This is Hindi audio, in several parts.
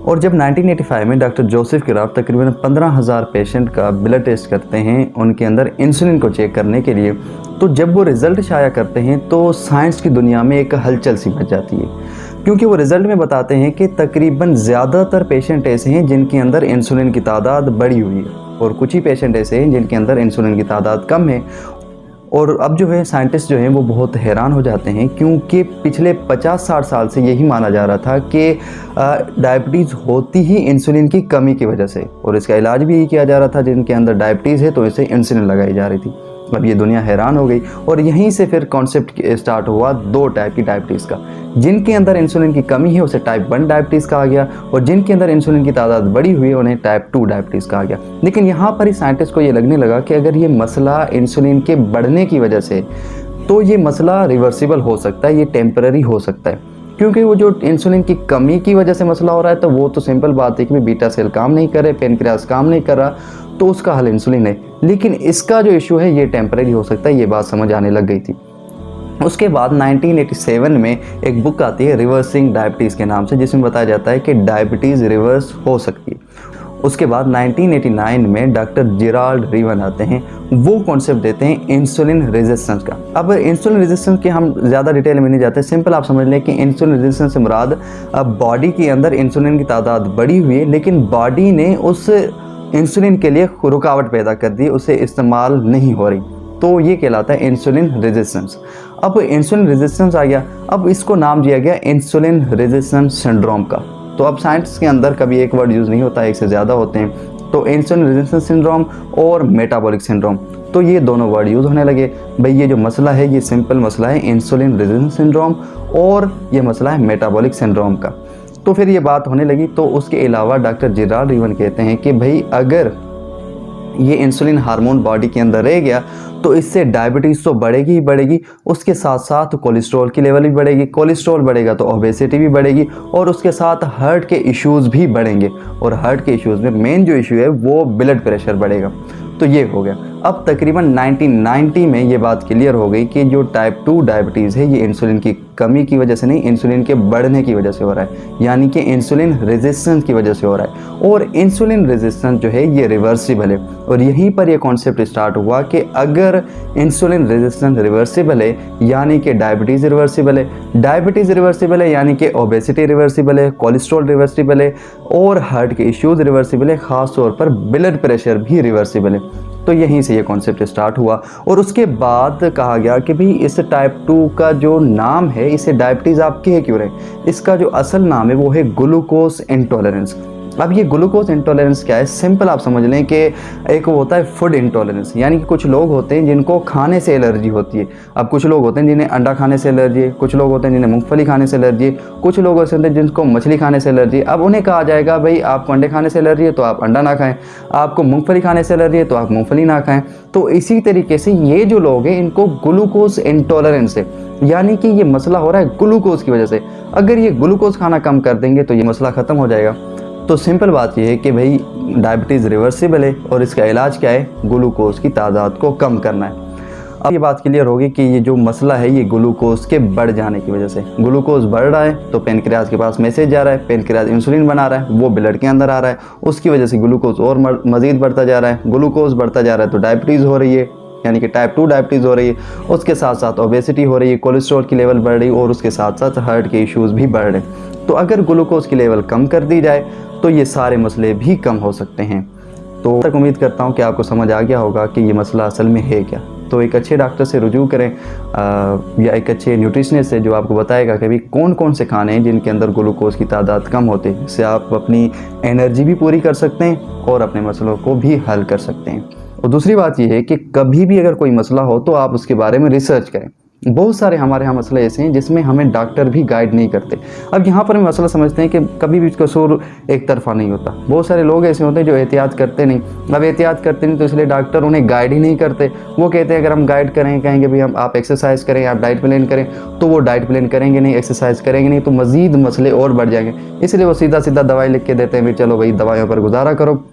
और जब 1985 में डॉक्टर जोसेफ क्राफ्ट तकरीबन 15,000 पेशेंट का ब्लड टेस्ट करते हैं उनके अंदर इंसुलिन को चेक करने के लिए, तो जब वो रिज़ल्ट शाया करते हैं तो साइंस की दुनिया में एक हलचल सी मच जाती है, क्योंकि वो रिज़ल्ट में बताते हैं कि तकरीबन ज़्यादातर पेशेंट ऐसे हैं जिनके अंदर इंसुलिन की तादाद बढ़ी हुई है और कुछ ही पेशेंट ऐसे हैं जिनके अंदर इंसुलिन की तादाद कम है। और अब जो है साइंटिस्ट जो हैं वो बहुत हैरान हो जाते हैं, क्योंकि पिछले 50-60 साल से यही माना जा रहा था कि डायबिटीज़ होती ही इंसुलिन की कमी की वजह से, और इसका इलाज भी यही किया जा रहा था, जिनके अंदर डायबिटीज़ है तो इसे इंसुलिन लगाई जा रही थी। अब ये दुनिया हैरान हो गई और यहीं से फिर कॉन्सेप्ट स्टार्ट हुआ 2 टाइप की डायबिटीज़ का। जिनके अंदर इंसुलिन की कमी है उसे टाइप 1 डायबिटीज़ कहा गया, और जिनके अंदर इंसुलिन की तादाद बढ़ी हुई है उन्हें टाइप 2 डायबिटीज़ कहा गया। लेकिन यहाँ पर ही साइंटिस्ट को ये लगने लगा कि अगर ये मसला इंसुलिन के बढ़ने की वजह से, तो ये मसला रिवर्सिबल हो सकता है, ये टेम्पररी हो सकता है। क्योंकि वो जो इंसुलिन की कमी की वजह से मसला हो रहा है तो वो तो सिंपल बात है कि बीटा सेल काम नहीं कर रहे, पेनक्रियास काम नहीं कर रहा, तो उसका हल इंसुलिन है। लेकिन इसका जो इशू है ये टेम्पररी हो सकता है, ये बात समझ आने लग गई थी। उसके बाद 1987 में एक बुक आती है रिवर्सिंग डायबिटीज़ के नाम से, जिसमें बताया जाता है कि डायबिटीज़ रिवर्स हो सकती है। उसके बाद 1989 में डॉक्टर जेराल्ड रीवन आते हैं, वो कॉन्सेप्ट देते हैं इंसुलिन रेजिस्टेंस का। अब इंसुलिन रेजिस्टेंस के हम ज़्यादा डिटेल में नहीं जाते, सिंपल आप समझ लें कि इंसुलिन रेजिस्टेंस से मुराद अब बॉडी के अंदर इंसुलिन की तादाद बढ़ी हुई है, लेकिन बॉडी ने उस इंसुलिन के लिए रुकावट पैदा कर दी, उसे इस्तेमाल नहीं हो रही, तो ये कहलाता है इंसुलिन रेजिस्टेंस। अब इंसुलिन रेजिस्टेंस आ गया, अब इसको नाम दिया गया इंसुलिन रेजिस्टेंस सिंड्रोम का। तो अब साइंस के अंदर कभी एक वर्ड यूज़ नहीं होता, एक से ज़्यादा होते हैं, तो इंसुलिन रेजिस्टेंस सिंड्रोम और मेटाबॉलिक सिंड्रोम, तो ये दोनों वर्ड यूज़ होने लगे। भाई ये जो मसला है ये सिंपल मसला है इंसुलिन रेजिस्टेंस सिंड्रोम और ये मसला है मेटाबॉलिक सिंड्रोम का। तो फिर ये बात होने लगी। तो उसके अलावा डॉक्टर जेराल्ड रीवन कहते हैं कि भाई अगर ये इंसुलिन हार्मोन बॉडी के अंदर रह गया तो इससे डायबिटीज़ तो बढ़ेगी ही बढ़ेगी, उसके साथ साथ कोलेस्ट्रॉल की लेवल भी बढ़ेगी, कोलेस्ट्रॉल बढ़ेगा तो ओबेसिटी भी बढ़ेगी, और उसके साथ हार्ट के इश्यूज़ भी बढ़ेंगे, और हार्ट के इश्यूज़ में मेन जो इशू है वो ब्लड प्रेशर बढ़ेगा। तो ये हो गया। अब तकरीबन 1990 में ये बात क्लियर हो गई कि जो टाइप 2 डायबिटीज़ है ये इंसुलिन की कमी की वजह से नहीं, इंसुलिन के बढ़ने की वजह से हो रहा है, यानी कि इंसुलिन रेजिस्टेंस की वजह से हो रहा है। और इंसुलिन रेजिस्टेंस जो है ये रिवर्सिबल है, और यहीं पर ये कॉन्सेप्ट स्टार्ट हुआ कि अगर इंसुलिन रेजिस्टेंस रिवर्सिबल है यानी कि डायबिटीज़ रिवर्सिबल है, डायबिटीज़ रिवर्सिबल है यानी कि ओबेसिटी रिवर्सिबल है, कोलेस्ट्रॉल रिवर्सिबल है, और हार्ट के इश्यूज़ रिवर्सिबल है, ख़ास तौर पर ब्लड प्रेशर भी रिवर्सिबल है। तो यहीं से ये कॉन्सेप्ट स्टार्ट हुआ, और उसके बाद कहा गया कि भाई इस टाइप 2 का जो नाम है इसे डायबिटीज़ आप कह क्यों रहे, इसका जो असल नाम है वो है ग्लूकोज इंटॉलरेंस। अब ये ग्लूकोज इंटॉलरेंस क्या है, सिंपल आप समझ लें कि एक वो होता है फूड इंटॉलरेंस, यानी कि कुछ लोग होते हैं जिनको खाने से एलर्जी होती है। अब कुछ लोग होते हैं जिन्हें अंडा खाने से एलर्जी है, कुछ लोग होते हैं जिन्हें मूंगफली खाने से एलर्जी है, कुछ लोग ऐसे होते हैं जिनको मछली खाने से एलर्जी है। अब उन्हें कहा जाएगा भाई आपको अंडे खाने से एलर्जी है तो आप अंडा ना खाएं, आपको मूंगफली खाने से एलर्जी है तो आप मूंगफली ना खाएं। तो इसी तरीके से ये जो लोग हैं इनको ग्लूकोज इंटॉलरेंस है, यानी कि ये मसला हो रहा है ग्लूकोज की वजह से। अगर ये ग्लूकोज खाना कम कर देंगे तो ये मसला ख़त्म हो जाएगा। तो सिंपल बात ये है कि भाई डायबिटीज़ रिवर्सिबल है और इसका इलाज क्या है, ग्लूकोज की तादाद को कम करना है। अब ये बात क्लियर होगी कि ये जो मसला है ये ग्लूकोज के बढ़ जाने की वजह से, ग्लूकोज बढ़ रहा है तो पेनक्रियाज के पास मैसेज जा रहा है, पेनक्रियाज इंसुलिन बना रहा है, वो ब्लड के अंदर आ रहा है, उसकी वजह से ग्लूकोज और मज़ीद बढ़ता जा रहा है, ग्लूकोज बढ़ता जा रहा है तो डायबिटीज़ हो रही है, यानी कि टाइप 2 डायबिटीज़ हो रही है, उसके साथ साथ ओबेसिटी हो रही है, कोलेस्ट्रॉल की लेवल बढ़ रही है, और उसके साथ साथ हार्ट के इश्यूज़ भी बढ़ रहे हैं। तो अगर ग्लूकोज की लेवल कम कर दी जाए तो ये सारे मसले भी कम हो सकते हैं। तो तक उम्मीद करता हूँ कि आपको समझ आ गया होगा कि ये मसला असल में है क्या। तो एक अच्छे डॉक्टर से रुजू करें या एक अच्छे न्यूट्रिशनिस्ट से जो आपको बताएगा कि भाई कौन कौन से खाने हैं जिनके अंदर ग्लूकोज की तादाद कम होती है, इससे आप अपनी एनर्जी भी पूरी कर सकते हैं और अपने मसलों को भी हल कर सकते हैं। और दूसरी बात यह है कि कभी भी अगर कोई मसला हो तो आप उसके बारे में रिसर्च करें। बहुत सारे हमारे यहाँ मसले ऐसे हैं जिसमें हमें डॉक्टर भी गाइड नहीं करते। अब यहाँ पर हम मसला समझते हैं कि कभी भी कसूर एक तरफा नहीं होता, बहुत सारे लोग ऐसे होते हैं जो एहतियात करते नहीं। अब एहतियात करते नहीं तो इसलिए डॉक्टर उन्हें गाइड ही नहीं करते। वो कहते हैं अगर हम गाइड करें, कहेंगे भाई हम आप एक्सरसाइज करें, आप डाइट प्लान करें, तो वो डाइट प्लान करेंगे नहीं, एक्सरसाइज करेंगे नहीं, तो मज़ीद मसले और बढ़ जाएंगे। इसलिए वो सीधा सीधा दवाई लिख के देते हैं, भाई चलो भाई दवाइयों पर गुजारा करो।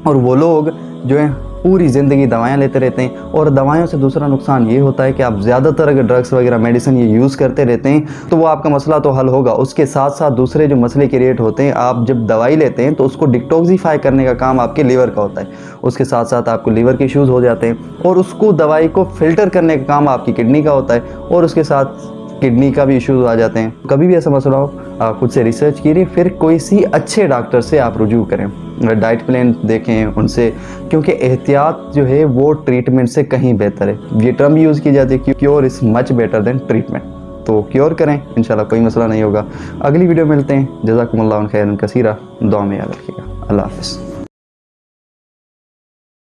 और वो लोग जो है पूरी ज़िंदगी दवाएं लेते रहते हैं। और दवाइयों से दूसरा नुकसान ये होता है कि आप ज़्यादातर अगर ड्रग्स वगैरह मेडिसिन ये यूज़ करते रहते हैं तो वो आपका मसला तो हल होगा, उसके साथ साथ दूसरे जो मसले क्रिएट होते हैं, आप जब दवाई लेते हैं तो उसको डिटॉक्सिफाई करने का काम आपके लीवर का होता है, उसके साथ साथ आपको लीवर के इश्यूज़ हो जाते हैं, और उसको दवाई को फ़िल्टर करने का काम आपकी किडनी का होता है, और उसके साथ किडनी का भी इश्यूज आ जाते हैं। कभी भी ऐसा मसला हो खुद से रिसर्च कीजिए, फिर कोई सी अच्छे डॉक्टर से आप रुजू करें, डाइट प्लान देखें उनसे, क्योंकि एहतियात जो है वो ट्रीटमेंट से कहीं बेहतर है। ये टर्म यूज़ की जाती है, cure is much better than treatment. तो क्योर करें, इंशाल्लाह कोई मसला नहीं होगा। अगली वीडियो मिलते हैं। जज़ाकुमुल्लाह खैरन कसीरा, दुआ में याद रखिएगा। अल्लाह हाफ़िज़।